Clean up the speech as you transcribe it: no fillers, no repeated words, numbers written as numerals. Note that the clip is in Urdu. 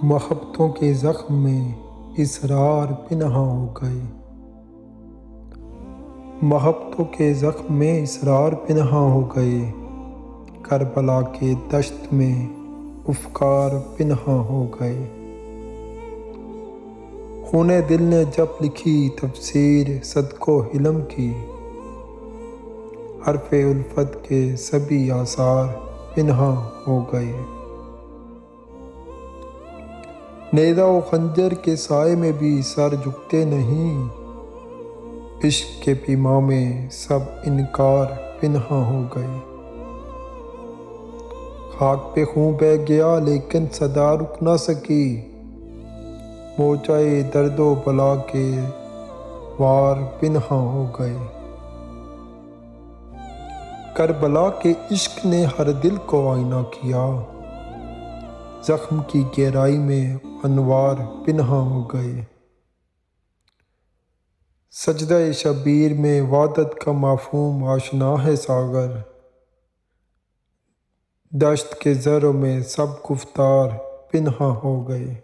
محبتوں کے زخم میں اسرار پنہاں ہو گئے، محبتوں کے زخم میں اسرار پنہاں ہو گئے، کربلا کے دشت میں افکار پنہاں ہو گئے۔ خون دل نے جب لکھی تفسیر صدق و حلم کی، حرف الفت کے سبھی آثار پنہاں ہو گئے۔ نیزہ و خنجر کے سائے میں بھی سر جھکتے نہیں، عشق کے پیماں میں سب انکار پنہاں ہو گئے۔ خاک پہ خون بہہ گیا لیکن صدا رک نہ سکی، موجۂ درد و بلا کے وار پنہاں ہو گئے۔ کربلا کے عشق نے ہر دل کو آئینہ کیا، زخم کی گہرائی میں انوار پنہاں ہو گئے۔ سجدہ شبیر میں وحدت کا مفہوم آشنا ہے ساغر، دشت کے ذروں میں سب گفتار پنہاں ہو گئے۔